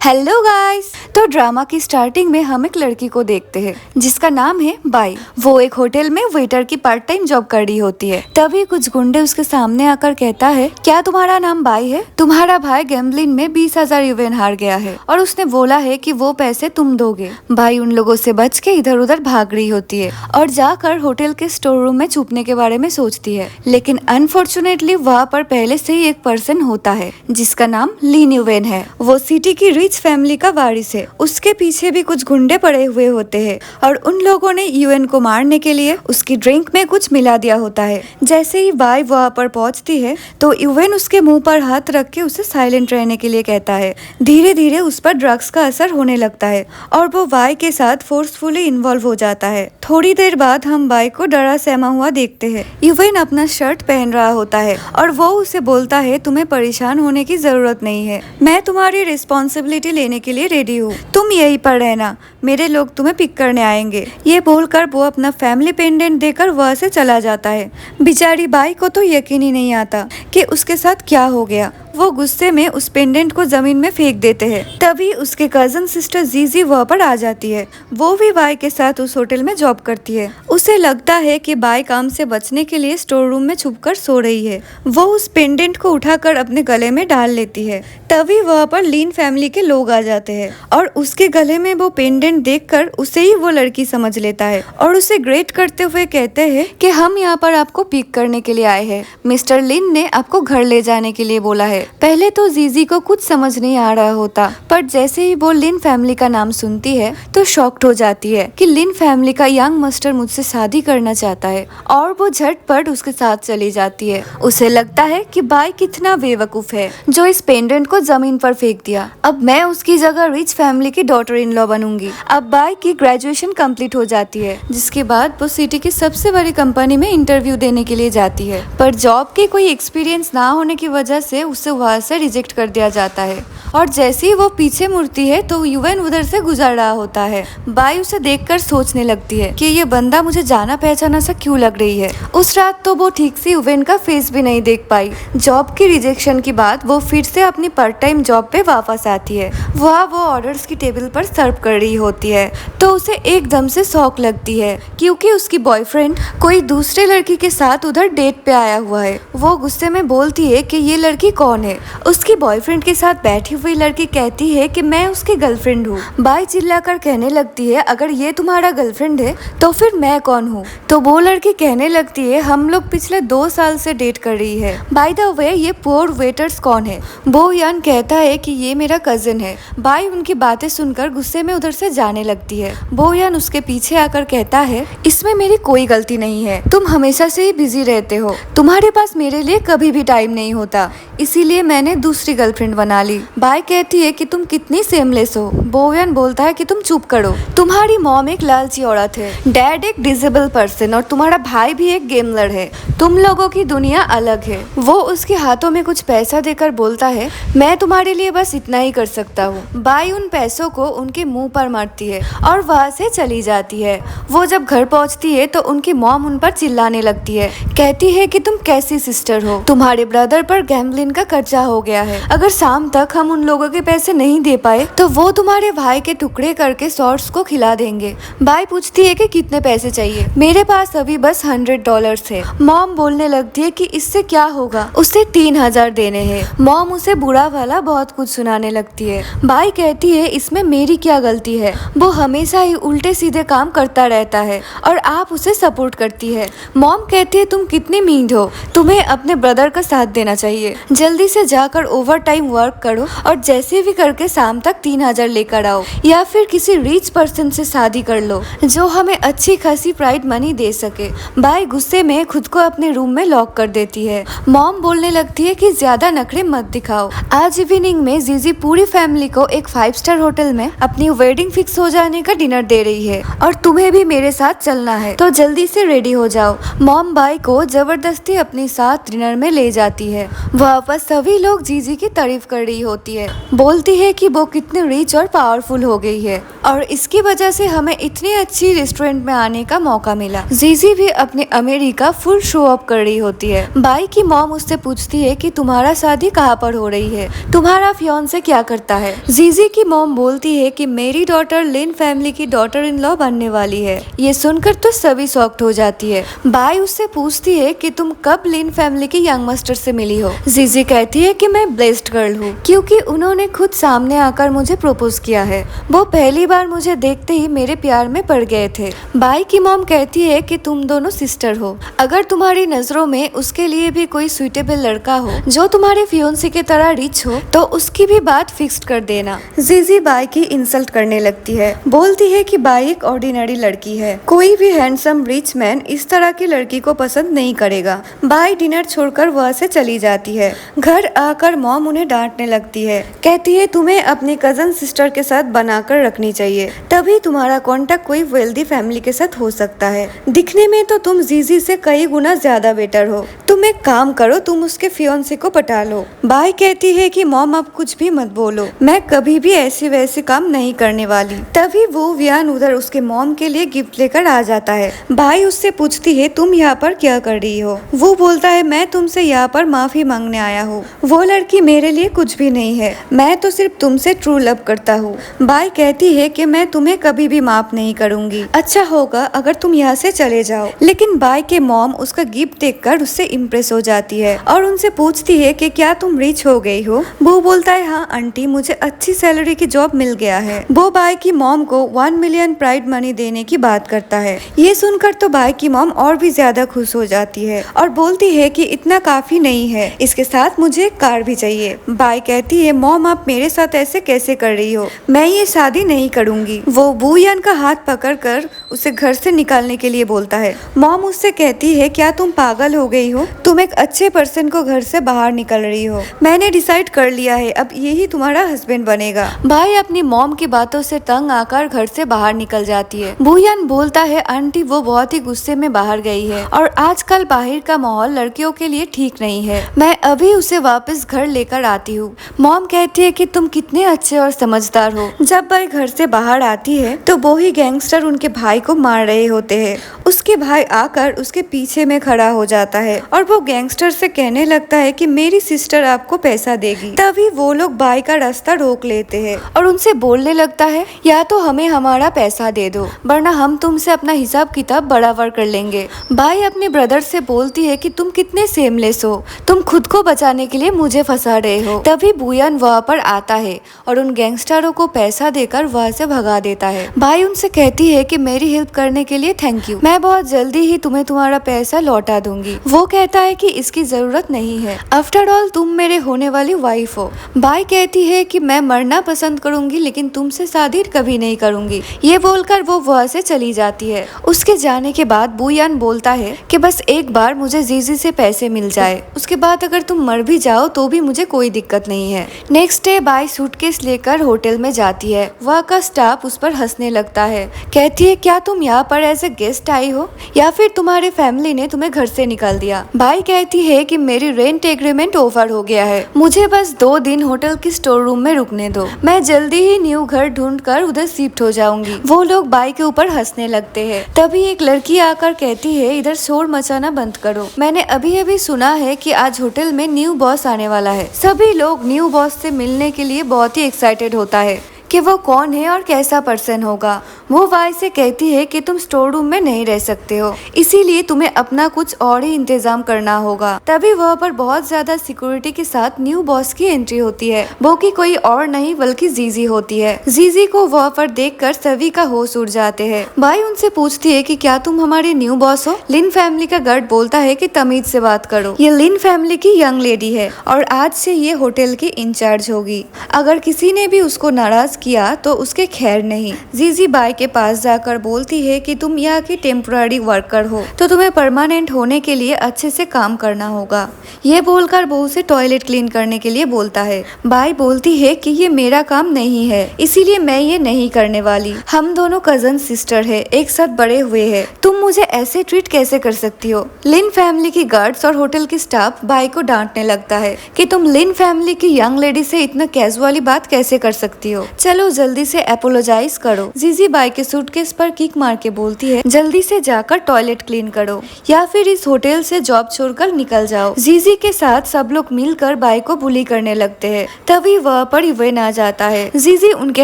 Hello guys. तो drama की starting में हम एक लड़की को देखते हैं जिसका नाम है बाई। वो एक होटल में वेटर की पार्ट टाइम जॉब कर रही होती है। तभी कुछ गुंडे उसके सामने आकर कहता है, क्या तुम्हारा नाम बाई है? तुम्हारा भाई गैम्बलिंग में 20,000 युवेन हार गया है और उसने बोला है कि वो पैसे तुम दोगे। बाई उन लोगों से बच के इधर उधर भाग रही होती है और जाकर होटल के स्टोर रूम में छुपने के बारे में सोचती है। लेकिन अनफॉर्चुनेटली वहाँ पर पहले से ही एक पर्सन होता है जिसका नाम लिन युवेन है। वो सिटी की रिच फैमिली का वारिस है। उसके पीछे भी कुछ गुंडे पड़े हुए होते हैं और उन लोगों ने यूएन को मारने के लिए उसकी ड्रिंक में कुछ मिला दिया होता है। जैसे ही बाई वहाँ पर पहुँचती है तो यूएन उसके मुंह पर हाथ रख के उसे साइलेंट रहने के लिए कहता है। धीरे धीरे उस पर ड्रग्स का असर होने लगता है और वो बाई के साथ फोर्सफुली इन्वॉल्व हो जाता है। थोड़ी देर बाद हम बाई को डरा सहमा हुआ देखते हैं। यूएन अपना शर्ट पहन रहा होता है और वो उसे बोलता है, तुम्हें परेशान होने की जरूरत नहीं है, मैं तुम्हारी रिस्पॉन्सिबिलिटी लेने के लिए रेडी हूँ, तुम यहीं पर रहना, मेरे लोग तुम्हें पिक करने आएंगे। ये बोलकर वो अपना फैमिली पेंडेंट देकर वहाँ से चला जाता है। बेचारी बाई को तो यकीन ही नहीं आता कि उसके साथ क्या हो गया। वो गुस्से में उस पेंडेंट को जमीन में फेंक देते हैं। तभी उसके कजन सिस्टर जीजी वहाँ पर आ जाती है। वो भी बाई के साथ उस होटल में जॉब करती है। उसे लगता है कि बाई काम से बचने के लिए स्टोर रूम में छुपकर सो रही है। वो उस पेंडेंट को उठाकर अपने गले में डाल लेती है। तभी वहाँ पर लीन फैमिली के लोग आ जाते हैं और उसके गले में वो पेंडेंट देखकर उसे ही वो लड़की समझ लेता है और उसे ग्रेट करते हुए कहते हैं कि हम यहाँ पर आपको पिक करने के लिए आए हैं। मिस्टर लिन ने आपको घर ले जाने के लिए बोला है। पहले तो जीजी को कुछ समझ नहीं आ रहा होता, पर जैसे ही वो लिन फैमिली का नाम सुनती है तो शॉक्ड हो जाती है कि लिन फैमिली का यंग मास्टर मुझसे शादी करना चाहता है और वो झटपट उसके साथ चली जाती है। उसे लगता है कि बाई कितना बेवकूफ है जो इस पेंडेंट को जमीन पर फेंक दिया। अब मैं उसकी जगह रिच फैमिली की डॉटर इन लॉ बनूंगी। अब बाई की ग्रेजुएशन कंप्लीट हो जाती है, जिसके बाद वो सिटी की सबसे बड़ी कंपनी में इंटरव्यू देने के लिए जाती है, पर जॉब की कोई एक्सपीरियंस ना होने की वजह से उसे वहाँ से रिजेक्ट कर दिया जाता है। और जैसे ही वो पीछे मुड़ती है तो यूएन उधर से गुजर रहा होता है। बाई उसे देखकर सोचने लगती है कि ये बंदा मुझे जाना पहचाना सा क्यों लग रही है। उस रात तो वो ठीक से यूएन का फेस भी नहीं देख पाई। जॉब की रिजेक्शन के बाद वो फिर से अपनी पार्ट टाइम जॉब पे वापस आती है। वहाँ वो ऑर्डर्स की टेबल पर सर्व कर रही होती है तो उसे एकदम से शॉक लगती है क्योंकि उसकी बॉयफ्रेंड कोई दूसरे लड़की के साथ उधर डेट पे आया हुआ है। वो गुस्से में बोलती है कि ये लड़की कौन है। उसकी बॉयफ्रेंड के साथ बैठी हुई लड़की कहती है कि मैं उसकी गर्लफ्रेंड हूँ। बाई चिल्लाकर कहने लगती है, अगर ये तुम्हारा गर्लफ्रेंड है तो फिर मैं कौन हूँ? तो वो लड़की कहने लगती है, हम लोग पिछले 2 साल से डेट कर रही है। बाय द वे ये पुअर वेटर्स कौन है? बो यान कहता है कि ये मेरा कजिन है। बाई उनकी बातें सुनकर गुस्से में उधर से जाने लगती है। बो यान उसके पीछे आकर कहता है, इसमें मेरी कोई गलती नहीं है, तुम हमेशा से ही बिजी रहते हो, तुम्हारे पास मेरे लिए कभी भी टाइम नहीं होता, इसीलिए मैंने दूसरी गर्लफ्रेंड बना ली। बाई कहती है कि तुम कितनी सेमलेस हो। बोयान बोलता है कि तुम चुप करो, तुम्हारी मॉम एक लालची औरत है, डैड एक डिसेबल पर्सन और तुम्हारा भाई भी एक गेमलर है, तुम लोगों की दुनिया अलग है। वो उसके हाथों में कुछ पैसा देकर बोलता है, मैं तुम्हारे लिए बस इतना ही कर सकता हूँ। बाई उन पैसों को उनके मुंह पर मारती है और वहाँ से चली जाती है। वो जब घर पहुँचती है तो उनकी मॉम उन पर चिल्लाने लगती है, कहती है कि तुम कैसी सिस्टर हो, तुम्हारे ब्रदर पर गैम्बलिंग का कर्जा हो गया है, अगर शाम तक हम उन लोगों के पैसे नहीं दे पाए तो वो तुम्हारे भाई के टुकड़े करके शॉर्ट्स को खिला देंगे। बाई पूछती है कि कितने पैसे चाहिए। मेरे पास अभी बस $100 है। मॉम बोलने लगती है कि इससे क्या होगा, उसे 3,000 देने हैं। मॉम उसे बुरा वाला बहुत कुछ सुनाने लगती है। बाई कहती है, इसमें मेरी क्या गलती है, वो हमेशा ही उल्टे सीधे काम करता रहता है और आप उसे सपोर्ट करती है। मॉम कहती है, तुम कितनी मीन हो, तुम्हें अपने ब्रदर का साथ देना चाहिए, जल्दी से जाकर ओवर टाइम वर्क करो और जैसे भी करके शाम तक 3,000 लेकर आओ या फिर किसी रिच पर्सन से शादी कर लो जो हमें अच्छी खासी प्राइड मनी दे सके। बाई गुस्से में खुद को अपने रूम में लॉक कर देती है। मॉम बोलने लगती है कि ज्यादा नखरे मत दिखाओ। आज इवनिंग में जीजी पूरी फैमिली को एक 5 स्टार होटल में अपनी वेडिंग फिक्स हो जाने का डिनर दे रही है और तुम्हें भी मेरे साथ चलना है, तो जल्दी से रेडी हो जाओ। मॉम बाई को जबरदस्ती अपने साथ डिनर में ले जाती है। वहाँ पर सभी लोग जीजी की तारीफ कर रही होती है, बोलती है कि वो कितनी रिच और पावरफुल हो गई है। और इसकी वजह से हमें इतनी अच्छी रेस्टोरेंट में आने का मौका मिला। जीजी भी अपने अमेरिका फुल शो अप कर रही होती है। बाई की मॉम उससे पूछती है कि तुम्हारा शादी कहाँ पर हो रही है, तुम्हारा फियांसे क्या करता है। जीजी की मॉम बोलती है कि मेरी डॉटर लिन फैमिली की डॉटर इन लॉ बनने वाली है। ये सुनकर तो सभी शॉक्ड हो जाती है। बाई उससे पूछती है कि तुम कब लिन फैमिली के यंग मास्टर से मिली हो। जीजी कहती है कि मैं ब्लेस्ड गर्ल हूँ क्योंकि उन्होंने खुद सामने आकर मुझे प्रपोज किया है। वो पहली बार मुझे देखते ही मेरे प्यार में पड़ गए थे। बाई की मॉम कहती है कि तुम दोनों सिस्टर हो, अगर तुम्हारी नजरों में उसके लिए भी कोई सुइटेबल लड़का हो जो तुम्हारे फियोन्सी की तरह रिच हो तो उसकी भी बात फिक्स्ड कर देना। जीजी बाई की इंसल्ट करने लगती है, बोलती है कि बाई एक ऑर्डिनरी लड़की है, कोई भी हैंडसम रिच मैन इस तरह की लड़की को पसंद नहीं करेगा। बाई डिनर छोड़कर वहाँ से चली जाती है। घर आकर मॉम उन्हें डांटने लगती है, कहती है तुम्हें अपनी कजन सिस्टर के साथ बनाकर रखनी चाहिए, तभी तुम्हारा कॉन्टेक्ट कोई वेल्दी फैमिली के साथ हो सकता है। दिखने में तो तुम जीजी से कई गुना ज्यादा बेटर हो, तुम एक काम करो, तुम उसके फियोन्से को पटा लो। बाई कहती है कि मॉम अब कुछ भी मत बोलो, मैं कभी भी ऐसे वैसे काम नहीं करने वाली। तभी वो वियान उधर उसके मॉम के लिए गिफ्ट लेकर आ जाता है। बाई उससे पूछती है तुम यहाँ पर क्या कर रही हो। वो बोलता है मैं तुमसे यहाँ पर माफी मांगने आया हूँ, वो लड़की मेरे लिए कुछ भी नहीं है, मैं तो सिर्फ तुमसे ट्रू लव करता हूँ। बाई कहती है कि मैं तुम्हें कभी भी माफ नहीं करूँगी, अच्छा होगा अगर तुम यहाँ से चले जाओ। लेकिन बाई के मॉम उसका गिफ्ट देखकर उससे इम्प्रेस हो जाती है और उनसे पूछती है कि क्या तुम रिच हो गई हो। वो बोलता है हाँ आंटी, मुझे अच्छी सैलरी की जॉब मिल गया है। वो बाई की मॉम को 1 मिलियन प्राइड मनी देने की बात करता है। ये सुनकर तो बाई की मॉम और भी ज्यादा खुश हो जाती है और बोलती है कि इतना काफी नहीं है, इसके साथ मुझे एक कार भी चाहिए। बाई कहती है मॉम आप मेरे साथ ऐसे कैसे कर रही हो, मैं ये शादी नहीं करूंगी। वो बुयान का हाथ पकड़कर उसे घर से निकालने के लिए बोलता है। मॉम उससे कहती है क्या तुम पागल हो गई हो, तुम एक अच्छे पर्सन को घर से बाहर निकल रही हो, मैंने डिसाइड कर लिया है अब यही तुम्हारा हस्बैंड बनेगा। बाई अपनी मॉम की बातों से तंग आकर घर से बाहर निकल जाती है। बुयान बोलता है आंटी वो बहुत ही गुस्से में बाहर गई है और आजकल बाहर का माहौल लड़कियों के लिए ठीक नहीं है, मैं अभी उसे वापस घर लेकर आती हूँ। मॉम कहती है कि तुम कितने अच्छे और समझदार हो। जब बाई घर से बाहर आती है तो वो ही गैंगस्टर उनके भाई को मार रहे होते हैं। उसके भाई आकर उसके पीछे में खड़ा हो जाता है और वो गैंगस्टर से कहने लगता है कि मेरी सिस्टर आपको पैसा देगी। तभी वो लोग बाई का रास्ता रोक लेते हैं और उनसे बोलने लगता है या तो हमें हमारा पैसा दे दो वरना हम तुमसे अपना हिसाब किताब बराबर कर लेंगे। बाई अपने ब्रदर से बोलती है कि तुम कितने सेमलेस हो, तुम खुद को बचाने के लिए मुझे फंसा रहे हो। तभी बुयान वहाँ पर आता है और उन गैंगस्टरों को पैसा देकर वहाँ से भगा देता है। बाई उनसे कहती है कि मेरी हेल्प करने के लिए थैंक यू, मैं बहुत जल्दी ही तुम्हें तुम्हारा पैसा लौटा दूंगी। वो कहता है कि इसकी जरूरत नहीं है, आफ्टर ऑल तुम मेरे होने वाली वाइफ हो। बाई कहती है कि मैं मरना पसंद करूंगी लेकिन तुमसे शादी कभी नहीं करूंगी। ये बोलकर वो वहाँ से चली जाती है। उसके जाने के बाद बुयान बोलता है कि बस एक बार मुझे जीजी से पैसे मिल जाए, उसके बाद अगर तुम मर भी जाओ तो भी मुझे कोई दिक्कत नहीं है। नेक्स्ट डे बाई सूटकेस लेकर होटल में जाती है। वहाँ का स्टाफ उस पर हंसने लगता है, कहती है क्या तुम यहाँ पर एज ए गेस्ट आई हो या फिर तुम्हारी फैमिली ने तुम्हें घर से निकाल दिया। बाई कहती है कि मेरी रेंट एग्रीमेंट ओवर हो गया है, मुझे बस 2 दिन होटल की स्टोर रूम में रुकने दो, मैं जल्दी ही न्यू घर ढूंढकर उधर शिफ्ट हो जाऊंगी। वो लोग बाई के ऊपर हंसने लगते हैं। तभी एक लड़की आकर कहती है इधर शोर मचाना बंद करो, मैंने अभी अभी सुना है कि आज होटल में न्यू बॉस आने वाला है। सभी लोग न्यू बॉस से मिलने के लिए बहुत ही एक्साइटेड होता है कि वो कौन है और कैसा पर्सन होगा। वो बाई से कहती है कि तुम स्टोर रूम में नहीं रह सकते हो, इसीलिए तुम्हें अपना कुछ और ही इंतजाम करना होगा। तभी वहाँ पर बहुत ज्यादा सिक्योरिटी के साथ न्यू बॉस की एंट्री होती है। वो की कोई और नहीं बल्कि जीजी होती है। जीजी को वहाँ पर देखकर सभी का होश उड़ जाते हैं। बाई उनसे पूछती है कि क्या तुम हमारे न्यू बॉस हो। लिन फैमिली का गार्ड बोलता है कि तमीज से बात करो, ये लिन फैमिली की यंग लेडी है और आज से ये होटल की इंचार्ज होगी, अगर किसी ने भी उसको नाराज किया तो उसके खैर नहीं। जीजी बाई के पास जाकर बोलती है कि तुम यहाँ की टेम्पोररी वर्कर हो तो तुम्हें परमानेंट होने के लिए अच्छे से काम करना होगा। ये बोलकर वो उसे टॉयलेट क्लीन करने के लिए बोलता है। बाई बोलती है कि ये मेरा काम नहीं है, इसीलिए मैं ये नहीं करने वाली, हम दोनों कजन सिस्टर है, एक साथ बड़े हुए हैं, तुम मुझे ऐसे ट्रीट कैसे कर सकती हो। लिन फैमिली की गार्ड्स और होटल की स्टाफ बाई को डांटने लगता है कि तुम लिन फैमिली की यंग लेडी से इतना कैजुअली बात कैसे कर सकती हो। चलो जल्दी से अपोलोजाइज करो। जीजी बाई के सूटकेस पर किक मार के बोलती है, जल्दी से जाकर टॉयलेट क्लीन करो या फिर इस होटल से जॉब छोड़कर निकल जाओ। जीजी के साथ सब लोग मिलकर बाई को बुली करने लगते हैं। तभी वह पर इवेन आ जाता है। जीजी उनके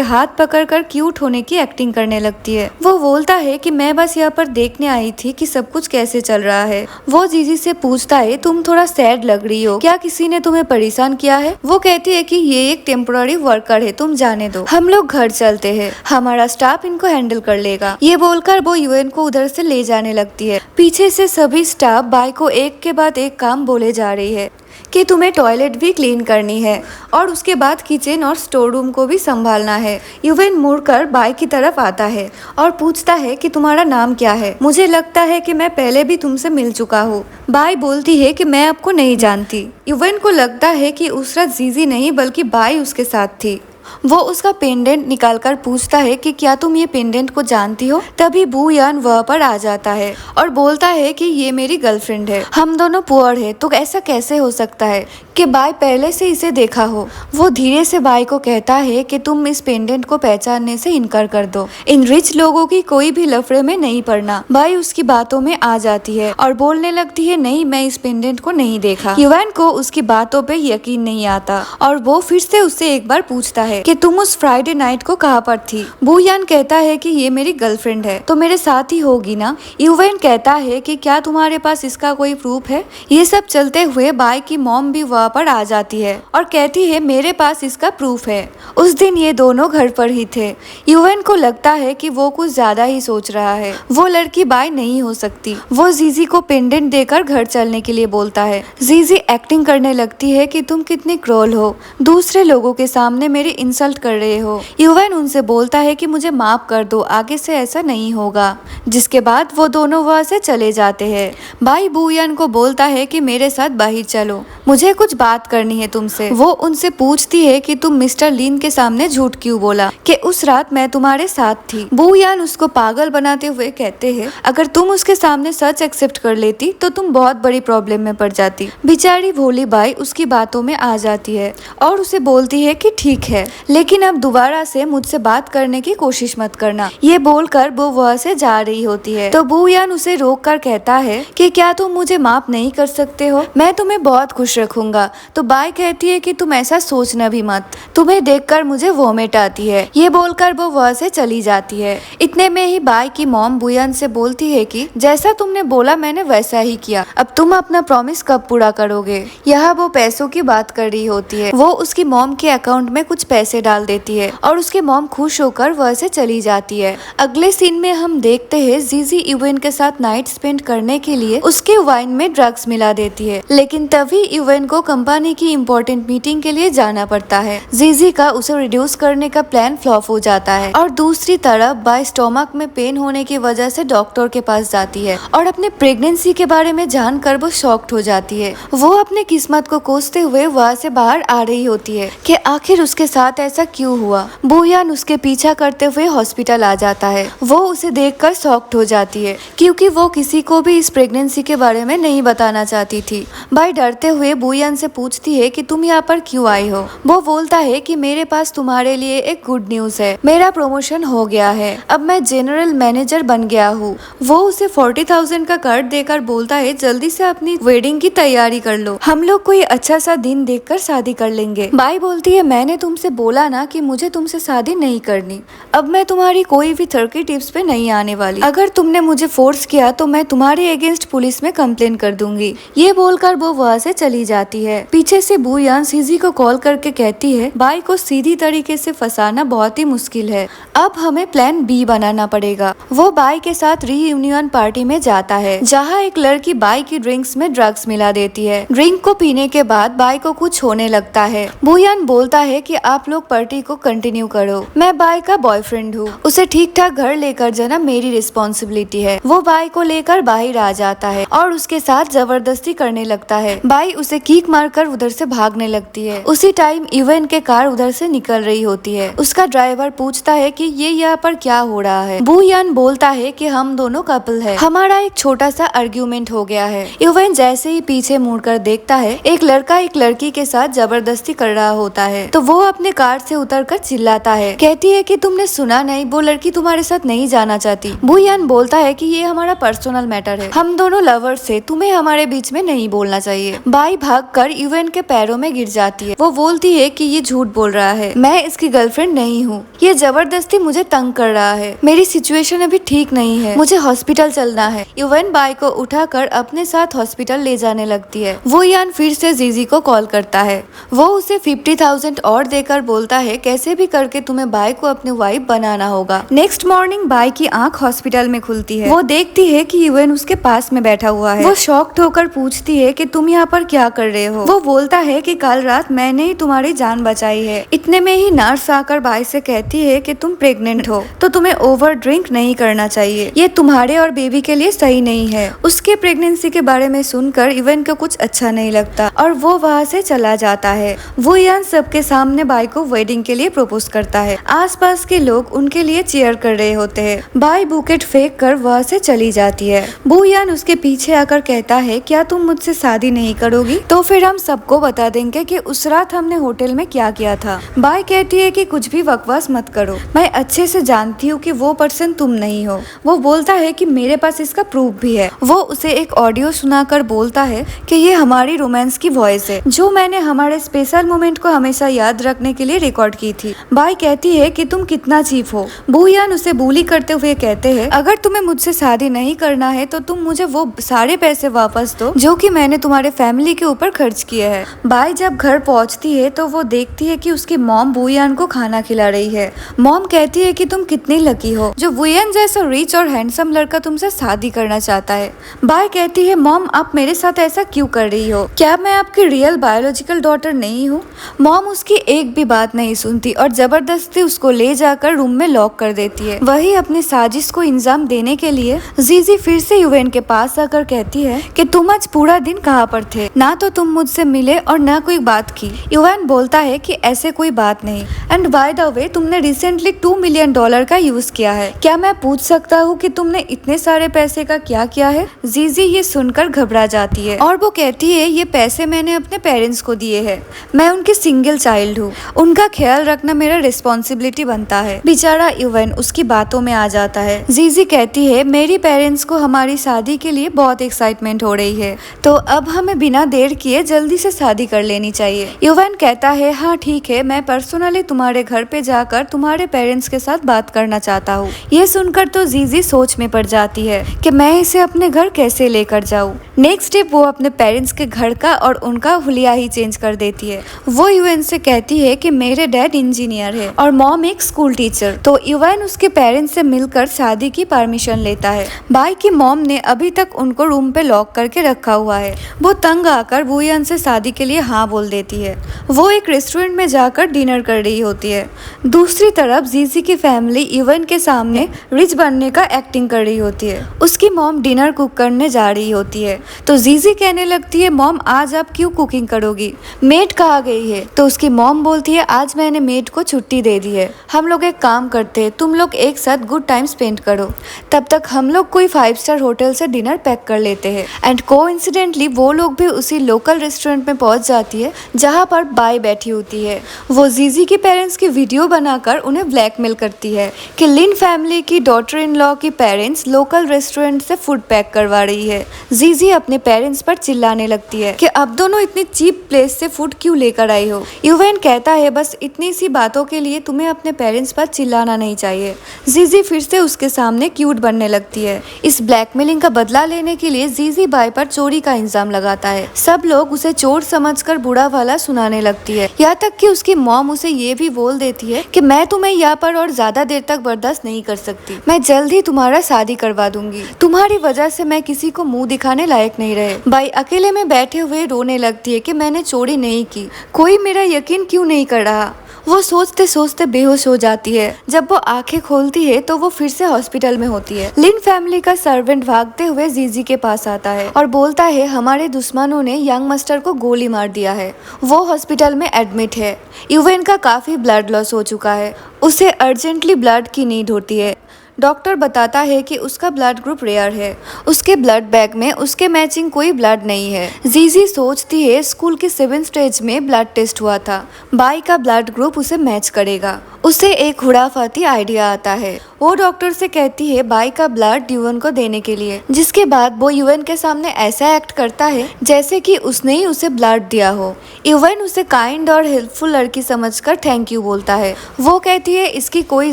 हाथ पकड़कर क्यूट होने की एक्टिंग करने लगती है। वो बोलता है कि मैं बस यहाँ पर देखने आई थी कि सब कुछ कैसे चल रहा है। वो जीजी से पूछता है, तुम थोड़ा सैड लग रही हो, क्या किसी ने तुम्हें परेशान किया है? वो कहती है कि ये एक टेम्पोररी वर्कर है, तुम जाने दो, हम लोग घर चलते हैं, हमारा स्टाफ इनको हैंडल कर लेगा। ये बोलकर वो यूएन को उधर से ले जाने लगती है। पीछे से सभी स्टाफ बाई को एक के बाद एक काम बोले जा रही है कि तुम्हें टॉयलेट भी क्लीन करनी है और उसके बाद किचन और स्टोर रूम को भी संभालना है। यूवेन मुड़कर बाई की तरफ आता है और पूछता है कि तुम्हारा नाम क्या है? मुझे लगता है कि मैं पहले भी तुमसे मिल चुका हूँ। बाई बोलती है कि मैं आपको नहीं जानती। यूवेन को लगता है कि उसरात जीजी नहीं बल्कि बाई उसके साथ थी। वो उसका पेंडेंट निकालकर पूछता है कि क्या तुम ये पेंडेंट को जानती हो? तभी बू यान वह पर आ जाता है और बोलता है कि ये मेरी गर्लफ्रेंड है, हम दोनों पुअर है, तो ऐसा कैसे हो सकता है कि बाई पहले से इसे देखा हो। वो धीरे से बाई को कहता है कि तुम इस पेंडेंट को पहचानने से इनकार कर दो, इन रिच लोगों की कोई भी लफड़े में नहीं पड़ना। बाई उसकी बातों में आ जाती है और बोलने लगती है, नहीं, मैं इस पेंडेंट को नहीं देखा। युवान को उसकी बातों पे यकीन नहीं आता और वो फिर से उससे एक बार पूछता है कि तुम उस फ्राइडे नाइट को कहाँ पर थी? बू यान कहता है कि ये मेरी गर्लफ्रेंड है, तो मेरे साथ ही होगी ना? यूवेन कहता है कि क्या तुम्हारे पास इसका कोई प्रूफ है? ये सब चलते हुए बाई की मॉम भी वहाँ पर आ जाती है और कहती है, मेरे पास इसका प्रूफ है, उस दिन ये दोनों घर पर ही थे। यूवेन को लगता है कि वो कुछ ज्यादा ही सोच रहा है, वो लड़की बाई नहीं हो सकती। वो जीजी को पेंडेंट देकर घर चलने के लिए बोलता है। जीजी एक्टिंग करने लगती है कि तुम कितनी क्रूर हो, दूसरे लोगों के सामने मेरी इंसल्ट कर रहे हो। यूवेन उनसे बोलता है कि मुझे माफ कर दो, आगे से ऐसा नहीं होगा। जिसके बाद वो दोनों वहाँ से चले जाते हैं। बाई बूयान को बोलता है कि मेरे साथ बाहर चलो, मुझे कुछ बात करनी है तुमसे। वो उनसे पूछती है कि तुम मिस्टर लिन के सामने झूठ क्यों बोला कि उस रात मैं तुम्हारे साथ थी। बूयान उसको पागल बनाते हुए कहते हैं, अगर तुम उसके सामने सच एक्सेप्ट कर लेती तो तुम बहुत बड़ी प्रॉब्लम में पड़ जाती। बेचारी भोली बाई उसकी बातों में आ जाती है और उसे बोलती है कि ठीक है, लेकिन अब दोबारा से मुझसे बात करने की कोशिश मत करना। ये बोलकर वो वहाँ से जा रही होती है तो बूयान उसे रोक कर कहता है कि क्या तुम मुझे माफ नहीं कर सकते हो? मैं तुम्हें बहुत खुश रखूंगा। तो बाई कहती है कि तुम ऐसा सोचना भी मत, तुम्हें देखकर मुझे वोमिट आती है। ये बोलकर वो वहाँ से चली जाती है। इतने में ही बाई की मॉम बूयान से बोलती है कि जैसा तुमने बोला मैंने वैसा ही किया, अब तुम अपना प्रॉमिस कब पूरा करोगे? यहाँ वो पैसों की बात कर रही होती है। वो उसकी मॉम के अकाउंट में कुछ पैसे डाल देती है और उसकी मॉम खुश होकर वह से चली जाती है। अगले सीन में हम देखते हैं जीजी यूवेन के साथ नाइट स्पेंड करने के लिए उसके वाइन में ड्रग्स मिला देती है, लेकिन तभी यूवेन को कंपनी की इम्पोर्टेंट मीटिंग के लिए जाना पड़ता है। जीजी का उसे रिड्यूस करने का प्लान फ्लॉप हो जाता है और दूसरी तरफ बाई स्टोमक में पेन होने की वजह से डॉक्टर के पास जाती है और अपने प्रेगनेंसी के बारे में जानकर वो शॉक्ड हो जाती है। वो अपने किस्मत को कोसते हुए वहाँ से बाहर आ रही होती है कि आखिर उसके साथ ऐसा क्यों हुआ। बूयान उसके पीछा करते हुए हॉस्पिटल आ जाता है। वो उसे देखकर शॉक्ड हो जाती है क्योंकि वो किसी को भी इस प्रेगनेंसी के बारे में नहीं बताना चाहती थी। बाई डरते हुए बूयान से पूछती है कि तुम यहाँ पर क्यों आई हो? वो बोलता है कि मेरे पास तुम्हारे लिए एक गुड न्यूज है, मेरा प्रमोशन हो गया है, अब मैं जनरल मैनेजर बन गया हूँ। वो उसे 40,000 का कार्ड देकर बोलता है, जल्दी से अपनी वेडिंग की तैयारी कर लो, हम लोग कोई अच्छा सा दिन देखकर शादी कर लेंगे। बाई बोलती है, मैंने तुमसे बोला ना कि मुझे तुमसे शादी नहीं करनी, अब मैं तुम्हारी कोई भी थर्की टिप्स पे नहीं आने वाली, अगर तुमने मुझे फोर्स किया तो मैं तुम्हारे अगेंस्ट पुलिस में कंप्लेन कर दूंगी। ये बोलकर वो वहाँ से चली जाती है। पीछे से बूयान सीजी को कॉल करके कहती है, बाई को सीधी तरीके से फंसाना बहुत ही मुश्किल है, अब हमें प्लान बी बनाना पड़ेगा। वो बाई के साथ रीयूनियन पार्टी में जाता है जहाँ एक लड़की बाई की ड्रिंक्स में ड्रग्स मिला देती है। ड्रिंक को पीने के बाद बाई को कुछ होने लगता है। बूयान बोलता है कि आप लोग पार्टी को कंटिन्यू करो, मैं बाई का बॉयफ्रेंड हूँ, उसे ठीक ठाक घर लेकर जाना मेरी रिस्पॉन्सिबिलिटी है। वो बाई को लेकर बाहर आ जाता है और उसके साथ जबरदस्ती करने लगता है। बाई उसे किक मारकर उधर से भागने लगती है। उसी टाइम इवन के कार उधर से निकल रही होती है। उसका ड्राइवर पूछता है कि ये यहाँ पर क्या हो रहा है। बू यान बोलता है कि हम दोनों कपल है, हमारा एक छोटा सा आर्ग्यूमेंट हो गया है। इवन जैसे ही पीछे मुड़कर देखता है, एक लड़का एक लड़की के साथ जबरदस्ती कर रहा होता है। तो वो अपने कार से उतरकर चिल्लाता है, कहती है कि तुमने सुना नहीं, वो लड़की तुम्हारे साथ नहीं जाना चाहती। बू यान बोलता है कि ये हमारा पर्सनल मैटर है, हम दोनों लवर्स से, तुम्हें हमारे बीच में नहीं बोलना चाहिए। बाई भागकर इवन के पैरों में गिर जाती है। वो बोलती है कि ये झूठ बोल रहा है, मैं इसकी गर्लफ्रेंड नहीं हूँ, ये जबरदस्ती मुझे तंग कर रहा है, मेरी सिचुएशन अभी ठीक नहीं है, मुझे हॉस्पिटल चलना है। इवन बाई को उठाकर अपने साथ हॉस्पिटल ले जाने लगती है। वो यान फिर से जीजी को कॉल करता है। वो उसे 50,000 और देकर बोलता है, कैसे भी करके तुम्हें बाई को अपनी वाइफ बनाना होगा। नेक्स्ट मॉर्निंग बाई की आंख हॉस्पिटल में खुलती है। वो देखती है कि इवन उसके पास में बैठा हुआ है। वो शॉक्ड होकर पूछती है कि तुम यहाँ पर क्या कर रहे हो। वो बोलता है कि कल रात मैंने ही तुम्हारी जान बचाई है। इतने में ही नर्स आकर बाई से कहती है कि तुम प्रेग्नेंट हो, तो तुम्हें ओवर ड्रिंक नहीं करना चाहिए, ये तुम्हारे और बेबी के लिए सही नहीं है। उसके प्रेगनेंसी के बारे में सुनकर इवन को कुछ अच्छा नहीं लगता और वो वहाँ से चला जाता है। वो यान सबके सामने बाई को वेडिंग के लिए प्रपोज करता है। आसपास के लोग उनके लिए चीयर कर रहे होते हैं। बाई बुकेट फेंक कर वहाँ से चली जाती है। बू यान उसके पीछे आकर कहता है, क्या तुम मुझसे शादी नहीं करोगी? तो फिर हम सबको बता देंगे कि उस रात हमने होटल में क्या किया था। बाई कहती है कि कुछ भी बकवास मत करो, मैं अच्छे से जानती हूँ कि वो पर्सन तुम नहीं हो। वो बोलता है कि मेरे पास इसका प्रूफ भी है। वो उसे एक ऑडियो सुनाकर बोलता है कि ये हमारी रोमांस की वॉइस है, जो मैंने हमारे स्पेशल मोमेंट को हमेशा याद रखने के लिए रिकॉर्ड की थी। बाई कहती है कि तुम कितना चीप हो। बू यान उसे बुली करते हुए कहते हैं, अगर तुम्हें मुझसे शादी नहीं करना है तो तुम मुझे वो सारे पैसे वापस दो जो कि मैंने तुम्हारे फैमिली के ऊपर खर्च किए हैं। बाई जब घर पहुंचती है तो वो देखती है कि उसकी मॉम बू यान को खाना खिला रही है। मॉम कहती है कि तुम कितनी लकी हो, जो बू यान जैसा रिच और हैंडसम लड़का तुमसे शादी करना चाहता है। बाई कहती है, मॉम आप मेरे साथ ऐसा क्यों कर रही हो, क्या मैं आपकी रियल बायोलॉजिकल डॉटर नहीं हूँ? मॉम उसकी एक भी बात नहीं सुनती और जबरदस्ती उसको ले जाकर रूम में लॉक कर देती है। वही अपनी साजिश को इंजाम देने के लिए जीजी फिर से यूएन के पास आकर कहती है कि तुम आज पूरा दिन कहाँ पर थे, ना तो तुम मुझसे मिले और ना कोई बात की। यूएन बोलता है कि ऐसे कोई बात नहीं, एंड बाय द वे तुमने रिसेंटली $2 मिलियन का यूज किया है, क्या मैं पूछ सकता हूँ कि तुमने इतने सारे पैसे का क्या किया है? जीजी ये सुनकर घबरा जाती है और वो कहती है, ये पैसे मैंने अपने पेरेंट्स को दिए हैं, मैं उनकी सिंगल चाइल्ड हूँ, उनका ख्याल रखना मेरा रिस्पॉन्सिबिलिटी बनता है। बेचारा यूएन उसकी बातों में आ जाता है। जीजी कहती है, मेरी पेरेंट्स को हमारी शादी के लिए बहुत एक्साइटमेंट हो रही है, तो अब हमें बिना देर किए जल्दी से शादी कर लेनी चाहिए। यूएन कहता है, हाँ ठीक है, मैं पर्सनली तुम्हारे घर पे जाकर तुम्हारे पेरेंट्स के साथ बात करना चाहता हूँ। ये सुनकर तो जीजी सोच में पड़ जाती है कि मैं इसे अपने घर कैसे लेकर जाऊँ। नेक्स्ट डे वो अपने पेरेंट्स के घर का और उनका हुलिया ही चेंज कर देती है। वो यूएन से कहती है कि मेरे डैड इंजीनियर है और मॉम एक स्कूल टीचर। तो यूएन उसके पेरेंट्स से मिलकर शादी की परमिशन लेता है। बाई की मॉम ने अभी तक उनको रूम पे लॉक करके रखा हुआ है। वो तंग आकर वुयान से शादी के लिए हाँ बोल देती है। वो एक रेस्टोरेंट में जाकर डिनर कर रही होती है। दूसरी तरफ जीजी की फैमिली यूएन के सामने रिच बनने का एक्टिंग कर रही होती है। उसकी मॉम डिनर कुक करने जा रही होती है तो जीजी कहने लगती है, मॉम आज आप क्यों कुकिंग करोगी, मेड कहाँ गई है? तो उसकी मॉम बोलती है, आज मैंने मेड को छुट्टी दे दी है, हम लोग एक काम करते हैं, तुम लोग एक साथ गुड टाइम स्पेंड करो, तब तक हम लोग कोई 5 स्टार होटल से डिनर पैक कर लेते हैं। एंड कोइंसिडेंटली वो लोग भी उसी लोकल रेस्टोरेंट में पहुंच जाती है जहां पर बाई बैठी होती है। वो जीजी के पेरेंट्स की वीडियो बनाकर उन्हें ब्लैकमेल करती है कि लिन फैमिली की डॉटर इन लॉ की पेरेंट्स लोकल रेस्टोरेंट से फूड पैक करवा रही है। जीजी अपने पेरेंट्स पर चिल्लाने लगती है कि अब दोनों इतनी चीप प्लेस से फूड क्यों लेकर आई हो। यूएन कहता है, बस इतनी सी बातों के लिए तुम्हें अपने पेरेंट्स पर चिल्लाना नहीं चाहिए। जीजी फिर से उसके सामने क्यूट बनने लगती है। इस ब्लैकमेलिंग का बदला लेने के लिए जीजी बाई पर चोरी का इल्जाम लगाता है। सब लोग उसे चोर समझकर बुरा भला सुनाने लगती है, यहाँ तक कि उसकी मॉम उसे ये भी बोल देती है कि मैं तुम्हें यहाँ पर और ज्यादा देर तक बर्दाश्त नहीं कर सकती, मैं जल्द ही तुम्हारा शादी करवा दूंगी, तुम्हारी वजह से मैं किसी को मुंह दिखाने लायक नहीं रहे। बाई अकेले में बैठे हुए रोने लगती है कि मैंने चोरी नहीं की, कोई मेरा यकीन क्यों नहीं कर रहा। वो सोचते सोचते बेहोश हो जाती है। जब वो आंखें खोलती है तो वो फिर से हॉस्पिटल में होती है। लिन फैमिली का सर्वेंट भागते हुए जीजी के पास आता है और बोलता है हमारे दुश्मनों ने यंग मास्टर को गोली मार दिया है। वो हॉस्पिटल में एडमिट है। यूवेन का काफी ब्लड लॉस हो चुका है। उसे अर्जेंटली ब्लड की नीड होती है। डॉक्टर बताता है कि उसका ब्लड ग्रुप रेयर है। उसके ब्लड बैग में उसके मैचिंग कोई ब्लड नहीं है। जीजी सोचती है स्कूल के 7th स्टेज में ब्लड टेस्ट हुआ था, बाई का ब्लड ग्रुप उसे मैच करेगा। उसे एक हुड़ाफाती आइडिया आता है। वो डॉक्टर से कहती है बाई का ब्लड यूएन को देने के लिए, जिसके बाद वो यूएन के सामने ऐसा एक्ट करता है जैसे कि उसने ही उसे ब्लड दिया हो। यूएन उसे काइंड और हेल्पफुल लड़की समझकर थैंक यू बोलता है। वो कहती है इसकी कोई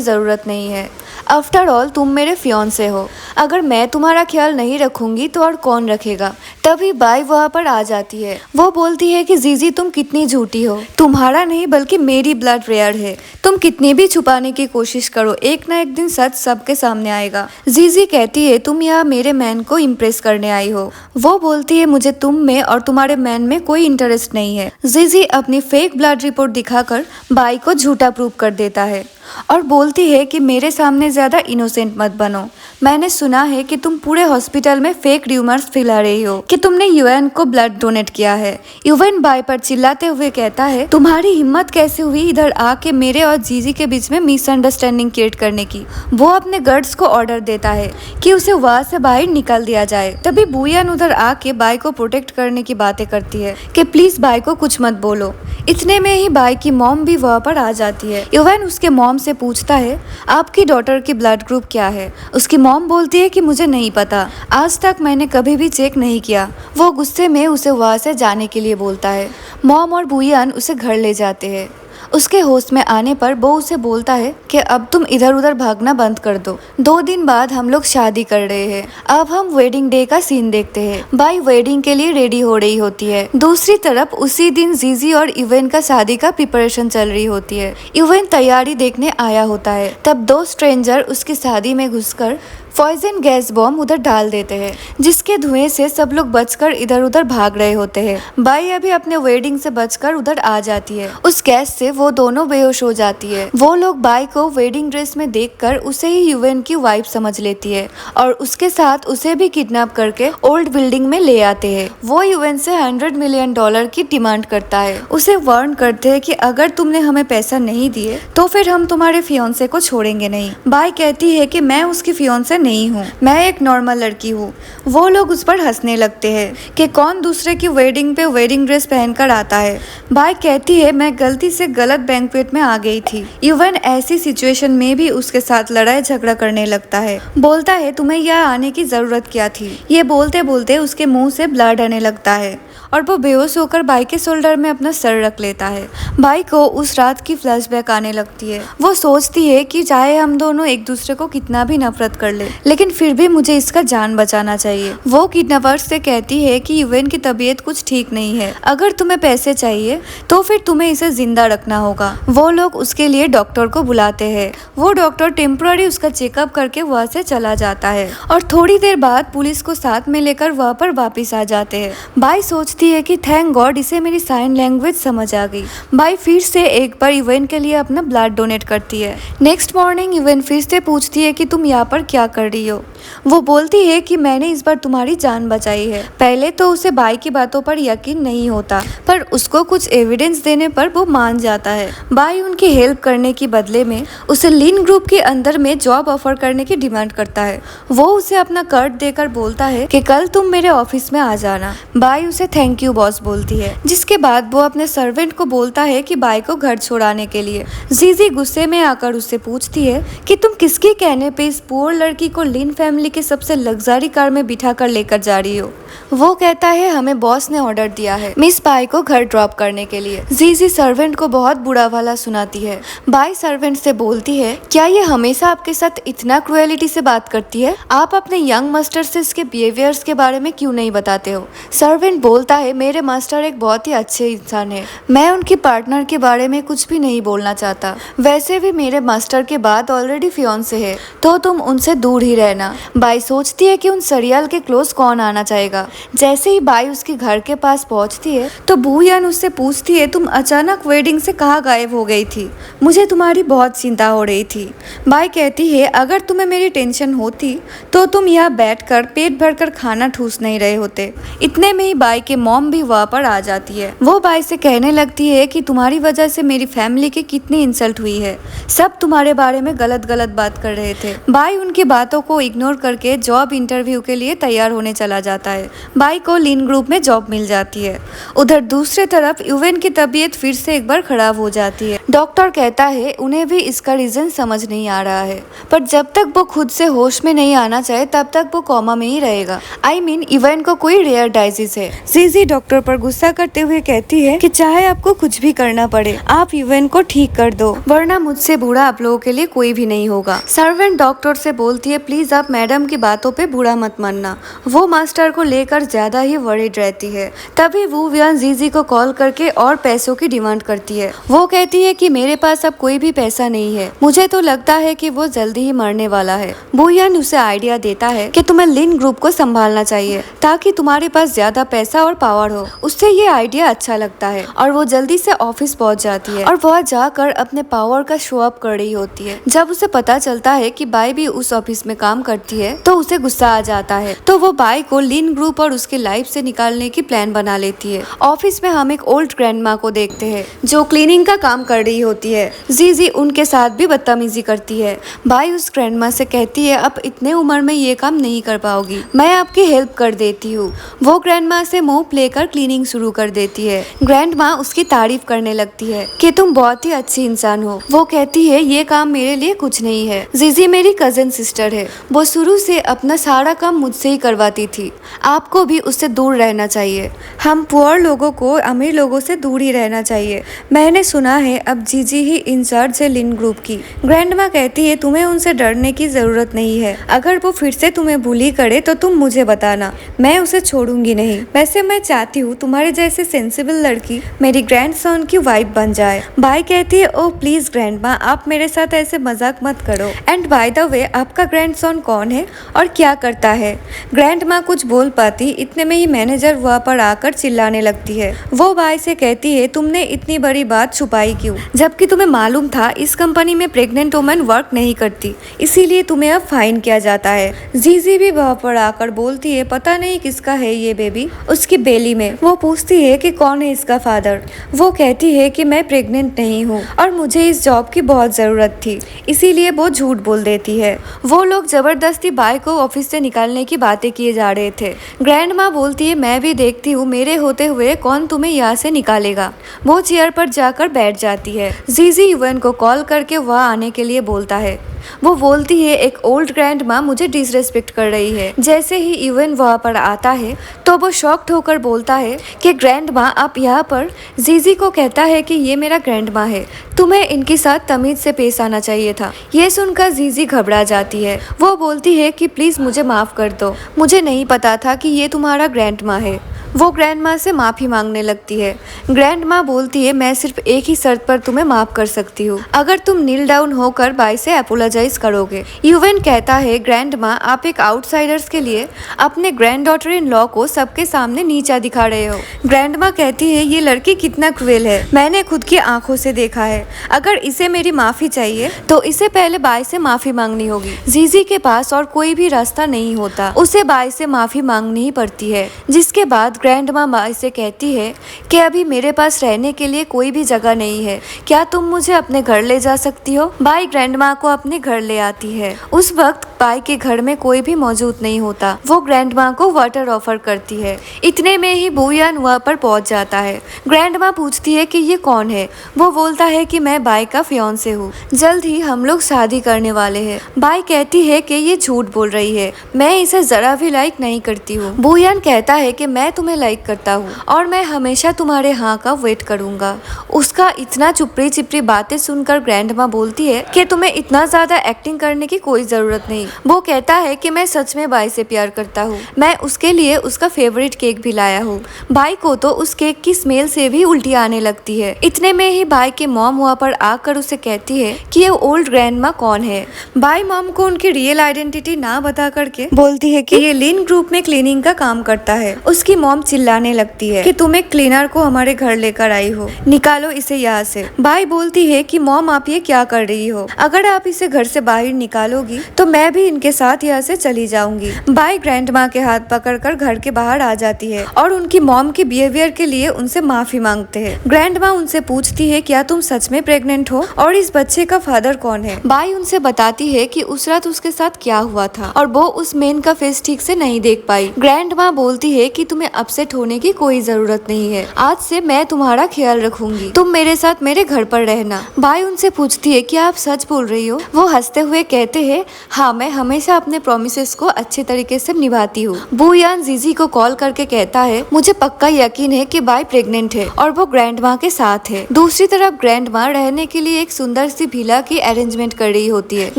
जरूरत नहीं है, आफ्टर ऑल तुम मेरे फियांसे हो। अगर मैं तुम्हारा ख्याल नहीं रखूंगी तो और कौन रखेगा। तभी बाई वहाँ पर आ जाती है। वो बोलती है कि जीजी तुम कितनी झूठी हो, तुम्हारा नहीं बल्कि मेरी ब्लड रेयर है। तुम कितनी भी छुपाने की कोशिश करो, एक ना एक दिन सच सबके सामने आएगा। जीजी कहती है तुम यहाँ मेरे मैन को इम्प्रेस करने आई हो। वो बोलती है मुझे तुम में और तुम्हारे मैन में कोई इंटरेस्ट नहीं है। जीजी अपनी फेक ब्लड रिपोर्ट दिखाकर बाई को झूठा प्रूव कर देता है और बोलती है कि मेरे सामने ज्यादा इनोसेंट मत बनो। मैंने सुना है कि तुम पूरे हॉस्पिटल में फेक र्यूमर्स फैला रही हो कि तुमने यूएन को ब्लड डोनेट किया है। यूएन बाई पर चिल्लाते हुए कहता है तुम्हारी हिम्मत कैसे हुई इधर आके मेरे और जीजी के बीच में मिसअंडरस्टैंडिंग क्रिएट करने की। वो अपने गार्ड्स को ऑर्डर देता है कि उसे वहाँ से बाहर निकाल दिया जाए। तभी बुयान उधर आके बाई को प्रोटेक्ट करने की बातें करती है कि प्लीज बाई को कुछ मत बोलो। इतने में ही बाई की मॉम भी वहाँ पर आ जाती है। यूएन उसके मॉम से पूछता है आपकी डॉटर की ब्लड ग्रुप क्या है। उसकी मॉम बोलती है कि मुझे नहीं पता, आज तक मैंने कभी भी चेक नहीं किया। वो गुस्से में उसे वहाँ से जाने के लिए बोलता है। मॉम और बुयान उसे घर ले जाते हैं। उसके होश में आने पर वो उसे बोलता है कि अब तुम इधर उधर भागना बंद कर दो। 2 दिन बाद हम लोग शादी कर रहे हैं। अब हम वेडिंग डे का सीन देखते हैं। बाई वेडिंग के लिए रेडी हो रही होती है। दूसरी तरफ उसी दिन जीजी और यूएन का शादी का प्रिपरेशन चल रही होती है। यूएन तैयारी देखने आया होता है। तब 2 स्ट्रेंजर उसकी शादी में घुसकर पॉइजन गैस बॉम्ब उधर डाल देते हैं, जिसके धुएं से सब लोग बचकर इधर उधर भाग रहे होते हैं। बाई अभी अपने वेडिंग से बचकर उधर आ जाती है। उस गैस से वो दोनों बेहोश हो जाती है। वो लोग बाई को वेडिंग ड्रेस में देखकर उसे ही यूएन की वाइफ समझ लेती है और उसके साथ उसे भी किडनैप करके ओल्ड बिल्डिंग में ले आते हैं। वो यूएन से $100 मिलियन की डिमांड करता है। उसे वार्न करते हैं कि अगर तुमने हमें पैसा नहीं दिए तो फिर हम तुम्हारे फियांसे को छोड़ेंगे नहीं। बाई कहती है कि मैं उसकी फियांसे नहीं हूँ, मैं एक नॉर्मल लड़की हूँ। वो लोग उस पर हंसने लगते हैं कि कौन दूसरे की वेडिंग पे वेडिंग ड्रेस पहनकर आता है। बाई कहती है मैं गलती से गलत बैंक्वेट में आ गई थी। यूएन ऐसी सिचुएशन में भी उसके साथ लड़ाई झगड़ा करने लगता है। बोलता है तुम्हें यहाँ आने की जरूरत क्या थी। ये बोलते बोलते उसके मुंह से ब्लड आने लगता है और वो बेहोश होकर बाई के शोल्डर में अपना सर रख लेता है। बाई को उस रात की फ्लैशबैक आने लगती है। वो सोचती है कि चाहे हम दोनों एक दूसरे को कितना भी नफरत कर ले, लेकिन फिर भी मुझे इसका जान बचाना चाहिए। वो किडनैपर्स से कहती है कि यूएन की तबीयत कुछ ठीक नहीं है, अगर तुम्हें पैसे चाहिए तो फिर तुम्हें इसे जिंदा रखना होगा। वो लोग उसके लिए डॉक्टर को बुलाते हैं। वो डॉक्टर टेम्पोररी उसका चेकअप करके वहाँ से चला जाता है और थोड़ी देर बाद पुलिस को साथ में लेकर वहाँ पर वापिस आ जाते हैं। बाई सोचती है कि थैंक गॉड इसे मेरी साइन लैंग्वेज समझ आ गई। बाई फिर से एक बार यूएन के लिए अपना ब्लड डोनेट करती है। नेक्स्ट मॉर्निंग यूएन फिर से पूछती है कि तुम यहाँ पर क्या कर रही हो। वो बोलती है कि मैंने इस बार तुम्हारी जान बचाई है। पहले तो उसे बाई की बातों पर यकीन नहीं होता, पर उसको कुछ एविडेंस देने पर वो मान जाता है। बाई उनकी हेल्प करने की बदले में उसे लिन ग्रुप के अंदर में जॉब ऑफर करने की डिमांड करता है। वो उसे अपना कार्ड देकर बोलता है कि कल तुम मेरे ऑफिस में आ जाना। बाई उसे थैंक यू बॉस बोलती है, जिसके बाद वो अपने सर्वेंट को बोलता है कि बाई को घर छोड़ाने के लिए। जीजी गुस्से में आकर उससे पूछती है कि तुम किसके कहने पे इस पुअर लड़की को लिन फैमिली के सबसे लग्जरी कार में बिठा कर लेकर जा रही हो। वो कहता है हमें बॉस ने ऑर्डर दिया है मिस बाई को घर ड्रॉप करने के लिए। जीजी सर्वेंट को बहुत बुरा वाला सुनाती है। बाई सर्वेंट से बोलती है क्या ये हमेशा आपके साथ इतना क्रुएलिटी से बात करती है? आप अपने यंग मास्टर से इसके बिहेवियर्स के बारे में क्यों नहीं बताते हो? सर्वेंट बोलता है मेरे मास्टर एक बहुत ही अच्छे इंसान है, मैं उनकी पार्टनर के बारे में कुछ भी नहीं बोलना चाहता। वैसे भी मेरे मास्टर के बाद ऑलरेडी फियांसे है, तो तुम उनसे दूर ही रहना। बाई सोचती है कि उन सरियाल के क्लोज कौन आना चाहेगा। जैसे ही बाई उसके घर के पास पहुंचती है तो बूयान उससे पूछती है, तुम अचानक वेडिंग से कहाँ गायब हो गई थी? मुझे तुम्हारी बहुत चिंता हो रही थी। बाई कहती है, अगर तुम्हें मेरी टेंशन होती तो तुम यहाँ बैठकर पेट भरकर खाना ठूस नहीं रहे होते। इतने में ही बाई के मॉम भी वहाँ पर आ जाती है। वो बाई से कहने लगती है कि तुम्हारी वजह से मेरी फैमिली की कितनी इंसल्ट हुई है, सब तुम्हारे बारे में गलत गलत बात कर रहे थे। बाई उनकी बातों को इग्नोर करके जॉब इंटरव्यू के लिए तैयार होने चला जाता है। बाई को लीन ग्रुप में जॉब मिल जाती है। उधर दूसरे तरफ यूवेन की तबीयत फिर से एक बार खराब हो जाती है। डॉक्टर कहता है उन्हें भी इसका रीजन समझ नहीं आ रहा है, पर जब तक वो खुद से होश में नहीं आना चाहे तब तक वो कोमा में ही रहेगा। आई मीन यूवेन को कोई रेयर डाइजीज है। जीजी डॉक्टर पर गुस्सा करते हुए कहती है कि चाहे आपको कुछ भी करना पड़े, आप यूवेन को ठीक कर दो, वरना मुझसे बुरा आप लोगों के लिए कोई भी नहीं होगा। सर्वेंट डॉक्टर से बोलती है, प्लीज आप मैडम की बातों पे बुरा मत मानना, वो मास्टर को लेकर ज्यादा ही वरीड रहती है। तभी वो वियान जीजी को कॉल करके और पैसों की डिमांड करती है। वो कहती है कि मेरे पास अब कोई भी पैसा नहीं है, मुझे तो लगता है कि वो जल्दी ही मरने वाला है। बुयान उसे आइडिया देता है कि तुम्हें लिन ग्रुप को संभालना चाहिए ताकि तुम्हारे पास ज्यादा पैसा और पावर हो। उससे ये आइडिया अच्छा लगता है और वो जल्दी से ऑफिस पहुंच जाती है और वह जाकर अपने पावर का शो अप कर रही होती है। जब उसे पता चलता है कि बाई भी उस ऑफिस में काम करती है तो उसे गुस्सा आ जाता है, तो वो बाई को लिन ग्रुप और उसकी लाइफ से निकालने की प्लान बना लेती है। ऑफिस में हम एक ओल्ड ग्रैंडमा को देखते हैं जो क्लीनिंग का काम कर रही होती है। जीजी उनके साथ भी बदतमीजी करती है। बाई उस ग्रैंडमा से कहती है, अब इतने उम्र में ये काम नहीं कर पाओगी, मैं आपकी हेल्प कर देती हूँ। वो ग्रैंडमा से मुंह लेकर क्लीनिंग शुरू कर देती है। ग्रैंडमा उसकी तारीफ करने लगती है कि तुम बहुत ही अच्छी इंसान हो। वो कहती है, ये काम मेरे लिए कुछ नहीं है, जीजी मेरी कजन सिस्टर है, वो शुरू से अपना सारा काम मुझसे ही करवाती थी, आपको भी उससे दूर रहना चाहिए। हम पुअर लोगों को अमीर लोगों से दूर ही रहना चाहिए। मैंने सुना है अब जीजी ही इंचार्ज है लिन ग्रुप की। ग्रैंडमा कहती है, तुम्हें उनसे डरने की जरूरत नहीं है, अगर वो फिर से तुम्हें बुली करे तो तुम मुझे बताना, मैं उसे छोड़ूंगी नहीं। वैसे मैं चाहती हूँ तुम्हारे जैसे सेंसिबल लड़की मेरी ग्रैंडसन की वाइफ बन जाए। बाई कहती है, ओह प्लीज ग्रैंडमा, आप मेरे साथ ऐसे मजाक मत करो। एंड बाय द वे, आपका ग्रैंडसन कौन है और क्या करता है? ग्रैंडमा कुछ बोल पाती, इतने में ही मैनेजर वहाँ पर आकर चिल्लाने लगती है। वो बाई से कहती है, तुमने इतनी बड़ी बात छुपाई क्यों, जबकि तुम्हें मालूम था इस कंपनी में प्रेग्नेंट वुमेन वर्क नहीं करती, इसीलिए तुम्हें अब फाइन किया जाता है। जीजी भी वहाँ पर आकर बोलती है, पता नहीं किसका है ये बेबी उसकी बेली में। वो पूछती है कि कौन है इसका फादर। वो कहती है कि मैं प्रेग्नेंट नहीं हूँ और मुझे इस जॉब की बहुत जरूरत थी, इसीलिए वो झूठ बोल देती है। वो लोग जबरदस्ती बाई को ऑफिस से निकालने की बातें किए जा रहे थे। ग्रैंडमा बोलती है, मैं भी देखती हूँ मेरे होते हुए कौन तुम्हें यहाँ से निकालेगा। वो चेयर पर जाकर बैठ जाती है। जीजी यूवेन को कॉल करके वहाँ आने के लिए बोलता है। वो बोलती है, एक ओल्ड ग्रैंडमा मुझे डिसरेस्पेक्ट कर रही है। जैसे ही यूवेन वहाँ पर आता है तो वो शॉक्ड होकर बोलता है कि ग्रैंडमा आप यहाँ पर। जीजी को कहता है कि ये मेरा ग्रैंडमा है, तुम्हें इनके साथ तमीज से पेश आना चाहिए था। ये सुनकर जीजी घबरा जाती है। वो बोलती है कि प्लीज मुझे माफ कर दो, मुझे नहीं पता था कि ये तुम्हारा ग्रैंडमा है। वो ग्रैंडमा से माफी मांगने लगती है। ग्रैंडमा बोलती है, मैं सिर्फ एक ही शर्त पर तुम्हें माफ कर सकती हूँ, अगर तुम नील डाउन होकर बाई से अपोलोजाइज करोगे। यूवेन कहता है, ग्रैंडमा आप एक आउटसाइडर्स के लिए अपने ग्रैंड डॉटर इन लॉ को सबके सामने नीचा दिखा रहे हो। ग्रैंडमा कहती है, ये लड़की कितना क्रूएल है, मैंने खुद की आंखों से देखा है। अगर इसे मेरी माफी चाहिए तो इसे पहले बाई से माफी मांगनी होगी। जीजी के पास और कोई भी रास्ता नहीं होता, उसे बाई से माफी मांगनी ही पड़ती है। जिसके बाद ग्रैंडमा बाई से कहती है कि अभी मेरे पास रहने के लिए कोई भी जगह नहीं है, क्या तुम मुझे अपने घर ले जा सकती हो? बाई ग्रैंडमा को अपने घर ले आती है। उस वक्त बाई के घर में कोई भी मौजूद नहीं होता। वो ग्रैंडमा को वाटर ऑफर करती है। इतने में ही बुयान वहाँ पर पहुँच जाता है। ग्रैंडमा पूछती है कि ये कौन है? वो बोलता है कि मैं बाई का फियांसे हूँ, जल्द ही हम लोग शादी करने वाले हैं। बाई कहती है कि ये झूठ बोल रही है, मैं इसे जरा भी लाइक नहीं करती हूँ। बुयान कहता है कि मैं तुम्हें लाइक करता हूँ और मैं हमेशा तुम्हारे हाँ का वेट करूंगा। उसका इतना चुपड़ी चिपड़ी बातें सुनकर ग्रैंडमा बोलती है कि तुम्हें इतना ज्यादा एक्टिंग करने की कोई जरूरत नहीं, वो कहता है कि मैं सच में बाई से प्यार करता हूँ, मैं उसके लिए उसका फेवरेट केक भी लाया हूँ। बाई को तो उस केक की स्मेल से भी उल्टी आने लगती है। इतने में ही बाई के मॉम वहाँ पर आकर उसे कहती है कि ये ओल्ड ग्रैंडमा कौन है। बाई मॉम को उनकी रियल आइडेंटिटी ना बता करके बोलती है कि ये लिन ग्रुप में क्लीनिंग का काम करता है। उसकी मॉम चिल्लाने लगती है कि तुम एक क्लीनर को हमारे घर लेकर आई हो, निकालो इसे यहाँ से। बाई बोलती है कि मॉम आप ये क्या कर रही हो, अगर आप इसे घर से बाहर निकालोगी तो मैं भी इनके साथ यहाँ से चली जाऊंगी। बाई ग्रैंडमा के हाथ पकड़कर घर के बाहर आ जाती है और उनकी मॉम के बिहेवियर के लिए उनसे माफी मांगते हैं। ग्रैंडमा उनसे पूछती है क्या तुम सच में प्रेग्नेंट हो और इस बच्चे का फादर कौन है। बाई उनसे बताती है कि उस रात उसके साथ क्या हुआ था और वो उस मेन का फेस ठीक से नहीं देख पाई। ग्रैंडमा बोलती है कि तुम्हें अपसेट होने की कोई जरूरत नहीं है, आज से मैं तुम्हारा ख्याल रखूंगी, तुम मेरे साथ मेरे घर पर रहना। बाई उनसे पूछती है क्या आप सच बोल रही हो। वो हंसते हुए कहते हैं हाँ, मैं हमेशा अपने प्रोमिसेस को अच्छे तरीके से निभाती हूँ। बुयान जीजी को कॉल करके कहता है मुझे पक्का यकीन है कि बाई प्रेग्नेंट है और वो ग्रैंडमा के साथ है। दूसरी तरफ ग्रैंडमा रहने के लिए एक सुंदर सी विला की अरेंजमेंट कर रही होती है।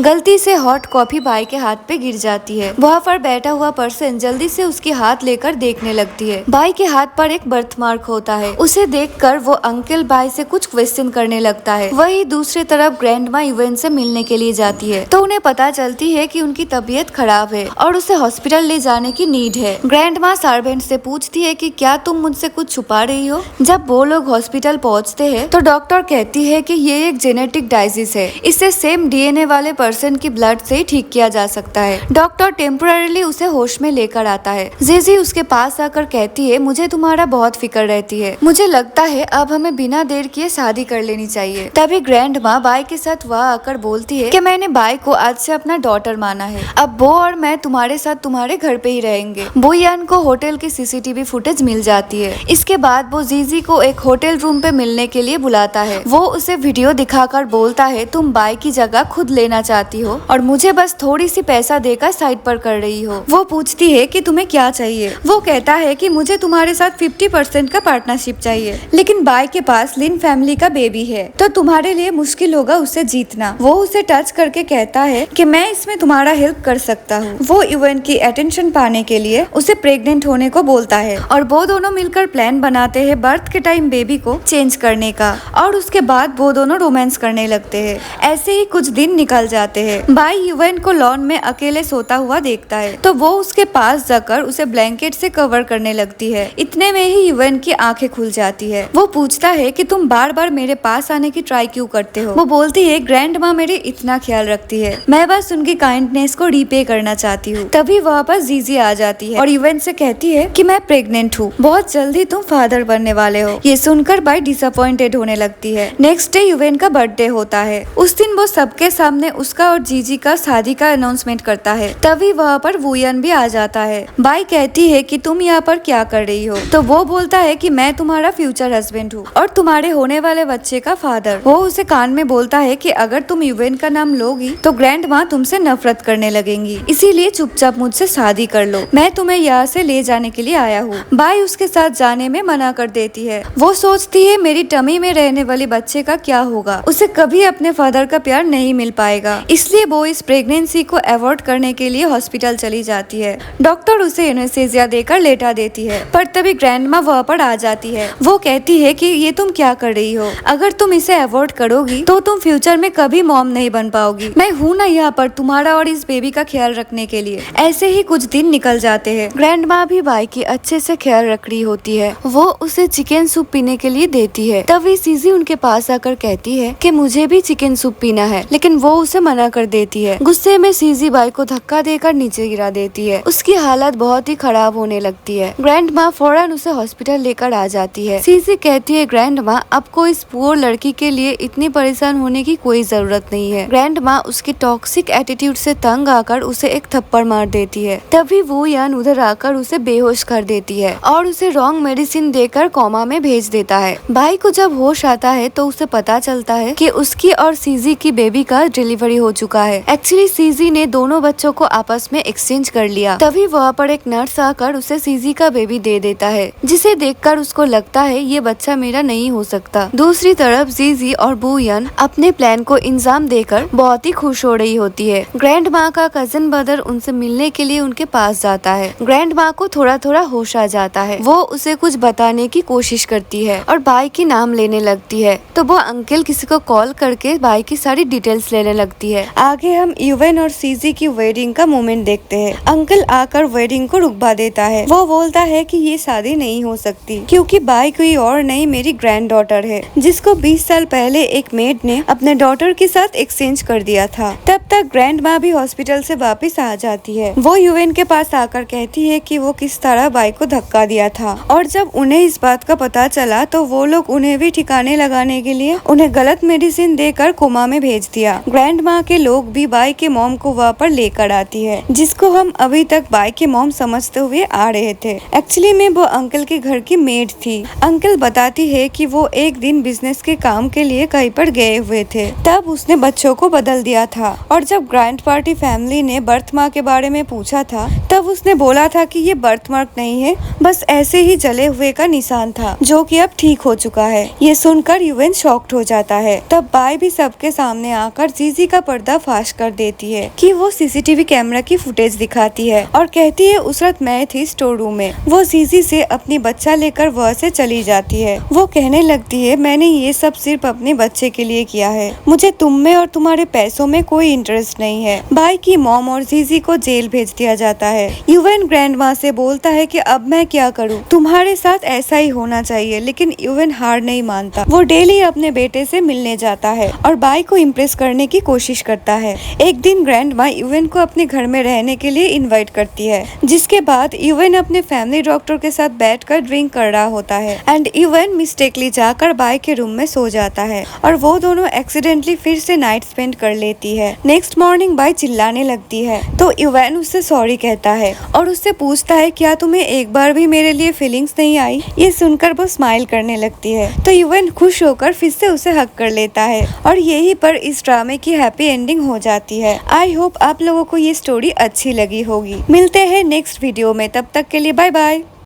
गलती से हॉट कॉफी बाई के हाथ पे गिर जाती है। वहाँ पर बैठा हुआ पर्सन जल्दी से उसकी हाथ लेकर देखने लगती है। बाई के हाथ पर एक बर्थ मार्क होता है। उसे देखकर वो अंकल बाई से कुछ क्वेश्चन करने लगता है। वही दूसरी तरफ ग्रैंडमा इवेंट से मिलने के लिए जाती है तो उन्हें पता चलती है कि उनकी तबीयत खराब है और उसे हॉस्पिटल ले जाने की नीड है। ग्रैंडमा सर्वेंट से पूछती है कि क्या तुम मुझसे कुछ छुपा रही हो। जब वो लोग हॉस्पिटल पहुंचते हैं तो डॉक्टर कहती है कि ये एक जेनेटिक डाइजीज है, इसे सेम डीएनए वाले पर्सन की ब्लड से ही ठीक किया जा सकता है। डॉक्टर टेम्पोररीली उसे होश में लेकर आता है। जीजी उसके पास आकर कहती है मुझे तुम्हारा बहुत फिक्र रहती है, मुझे लगता है अब हमें बिना देर किए शादी कर लेनी चाहिए। तभी ग्रैंडमा बाई के साथ वहाँ आकर बोलती है कि मैंने बाई को आज से अपना डॉटर माना है, अब वो और मैं तुम्हारे साथ तुम्हारे घर पे ही रहेंगे। बुयान को होटल की सीसीटीवी फुटेज मिल जाती है। इसके बाद वो जीजी को एक होटल रूम पे मिलने के लिए बुलाता है। वो उसे वीडियो दिखाकर बोलता है तुम बाई की जगह खुद लेना चाहती हो और मुझे बस थोड़ी सी पैसा देकर साइड पर कर रही हो। वो पूछती है कि तुम्हें क्या चाहिए। वो कहता है कि मुझे तुम्हारे साथ 50% का पार्टनरशिप चाहिए, लेकिन बाई के पास लिन फैमिली का बेबी है तो तुम्हारे लिए मुश्किल होगा उसे जीतना। वो उसे टच करके कहता है कि मैं इसमें तुम्हारा हेल्प कर सकता हूँ। वो इवेंट की अटेंशन पाने के लिए उसे प्रेग्नेंट होने को बोलता है और वो दोनों मिलकर प्लान बनाते हैं बर्थ के टाइम बेबी को चेंज करने का और उसके बाद वो दोनों रोमांस करने लगते हैं। ऐसे ही कुछ दिन निकल जाते हैं। बाई इवेंट को लॉन में अकेले सोता हुआ देखता है तो वो उसके पास जाकर उसे ब्लैंकेट से कवर करने लगती है। इतने में ही इवेंट की आंखें खुल जाती है। वो पूछता है कि तुम बार बार मेरे पास आने की ट्राई क्यों करते हो। वो बोलती है ग्रैंडमा मेरे इतना ख्याल रखती है, मैं बस उनकी काइंडनेस को रीपे करना चाहती हूँ। तभी वहाँ पर जीजी आ जाती है और इवेंट से कहती है कि मैं प्रेग्नेंट हूँ, बहुत जल्दी तुम फादर बनने वाले हो। ये सुनकर बाई डिसअपॉइंटेड होने लगती है। नेक्स्ट डे इवेंट का बर्थडे होता है। उस दिन वो सबके सामने उसका और जीजी का शादी का अनाउंसमेंट करता है। तभी वहाँ पर वुयन भी आ जाता है। बाई कहती है कि तुम यहाँ पर क्या कर रही हो तो वो बोलता है कि मैं तुम्हारा फ्यूचर हस्बैंड हूँ और तुम्हारे होने वाले बच्चे का फादर। वो उसे कान में बोलता है कि अगर तुम इवेंट का नाम लोगी तो ग्रैंडमा तुमसे नफरत करने लगेंगी, इसीलिए चुपचाप मुझसे शादी कर लो, मैं तुम्हें यहाँ से ले जाने के लिए आया हूँ। बाई उसके साथ जाने में मना कर देती है। वो सोचती है मेरी टमी में रहने वाले बच्चे का क्या होगा, उसे कभी अपने फादर का प्यार नहीं मिल पाएगा, इसलिए वो इस प्रेगनेंसी को अवॉइड करने के लिए हॉस्पिटल चली जाती है। डॉक्टर उसे एनेस्थीसिया देकर लेटा देती है पर तभी ग्रैंडमा वहाँ पर आ जाती है। वो कहती है कि ये तुम क्या कर रही हो, अगर तुम इसे अवॉइड करोगी तो तुम फ्यूचर में कभी मॉम नहीं बन पाओगी, मैं हूँ ना यहाँ पर तुम्हारा और इस बेबी का ख्याल रखने के लिए। ऐसे ही कुछ दिन निकल जाते हैं। ग्रैंडमा भी बाई की अच्छे से ख्याल रख रही होती है। वो उसे चिकन सूप पीने के लिए देती है। तभी सीजी उनके पास आकर कहती है कि मुझे भी चिकन सूप पीना है, लेकिन वो उसे मना कर देती है। गुस्से में सीजी बाई को धक्का देकर नीचे गिरा देती है। उसकी हालत बहुत ही खराब होने लगती है। ग्रैंडमा फौरन उसे हॉस्पिटल लेकर आ जाती है। सीजी कहती है ग्रैंडमा आपको इस पुअर लड़की के लिए इतनी परेशान होने की कोई जरूरत नहीं है। ग्रैंडमा उसकी टॉक्सिक एटीट्यूड से तंग आकर उसे एक थप्पड़ मार देती है। तभी वो यान उधर आकर उसे बेहोश कर देती है और उसे रॉन्ग मेडिसिन देकर कोमा में भेज देता है। भाई को जब होश आता है तो उसे पता चलता है कि उसकी और सीजी की बेबी का डिलीवरी हो चुका है। एक्चुअली सीजी ने दोनों बच्चों को आपस में एक्सचेंज कर लिया। तभी वहाँ पर एक नर्स आकर उसे सीजी का बेबी दे देता है, जिसे देखकर उसको लगता है ये बच्चा मेरा नहीं हो सकता। दूसरी तरफ जीजी और बुयन अपने प्लान को इंजाम देकर बहुत ही खुश हो रही होती है। ग्रैंड ग्रैंड माँ का कजन ब्रदर उनसे मिलने के लिए उनके पास जाता है। ग्रैंड माँ को थोड़ा थोड़ा होश आ जाता है। वो उसे कुछ बताने की कोशिश करती है और बाई की नाम लेने लगती है, तो वो अंकल किसी को कॉल करके बाई की सारी डिटेल्स लेने लगती है। आगे हम यूएन और सीजी की वेडिंग का मोमेंट देखते हैं। अंकल आकर वेडिंग को रुकवा देता है। वो बोलता है कि ये शादी नहीं हो सकती क्योंकि बाई कोई और नहीं मेरी ग्रैंड डॉटर है, जिसको 20 साल पहले एक मेड ने अपने डॉटर के साथ एक्सचेंज कर दिया था। तब तक ग्रैंड माँ भी हॉस्पिटल से वापस आ जाती है। वो यूएन के पास आकर कहती है कि वो किस तरह बाई को धक्का दिया था, और जब उन्हें इस बात का पता चला तो वो लोग उन्हें भी ठिकाने लगाने के लिए उन्हें गलत मेडिसिन देकर कोमा में भेज दिया। ग्रैंड माँ के लोग भी बाई के मॉम को वहाँ पर लेकर आती है, जिसको हम अभी तक बाई के मॉम समझते हुए आ रहे थे। एक्चुअली में वो अंकल के घर की मेड थी। अंकल बताती है कि वो एक दिन बिजनेस के काम के लिए कहीं पर गए हुए थे, तब उसने बच्चों को बदल दिया था। और जब ग्रैंड पार्टी फैमिली ने बर्थ मार्क के बारे में पूछा था, तब उसने बोला था कि ये बर्थ मार्क नहीं है, बस ऐसे ही जले हुए का निशान था, जो कि अब ठीक हो चुका है। ये सुनकर यूएन शॉक्ड हो जाता है। तब बाई भी सबके सामने आकर जीजी का पर्दा फाश कर देती है कि वो सीसीटीवी कैमरा की फुटेज दिखाती है और कहती है उस रात मैं थी स्टोर रूम में। वो जीजी से अपनी बच्चा लेकर वहाँ से चली जाती है। वो कहने लगती है मैंने ये सब सिर्फ अपने बच्चे के लिए किया है, मुझे तुम में और तुम्हारे पैसों में कोई इंटरेस्ट नहीं है। बाई की मॉम और जीजी को जेल भेज दिया जाता है। यूएन ग्रैंड माँ से बोलता है कि अब मैं क्या करूँ, तुम्हारे साथ ऐसा ही होना चाहिए, लेकिन यूएन हार नहीं मानता। वो डेली अपने बेटे से मिलने जाता है और बाई को इम्प्रेस करने की कोशिश करता है। एक दिन ग्रैंड माँ यूएन को अपने घर में रहने के लिए इनवाइट करती है, जिसके बाद यूएन अपने फैमिली डॉक्टर के साथ बैठकर ड्रिंक कर रहा होता है एंड यूएन मिस्टेकली जाकर बाई के रूम में सो जाता है और वो दोनों एक्सीडेंटली फिर से नाइट स्पेंड कर लेती है। नेक्स्ट मॉर्निंग बाई चिल्लाने लगती है, तो यूएन उससे सॉरी कहता है और उससे पूछता है क्या तुम्हें एक बार भी मेरे लिए फीलिंग्स नहीं आई। ये सुनकर वो स्माइल करने लगती है, तो यूएन खुश होकर फिर से उसे हक कर लेता है और यहीं पर इस ड्रामे की हैप्पी एंडिंग हो जाती है। आई होप आप लोगों को ये स्टोरी अच्छी लगी होगी। मिलते हैं नेक्स्ट वीडियो में, तब तक के लिए बाय बाय।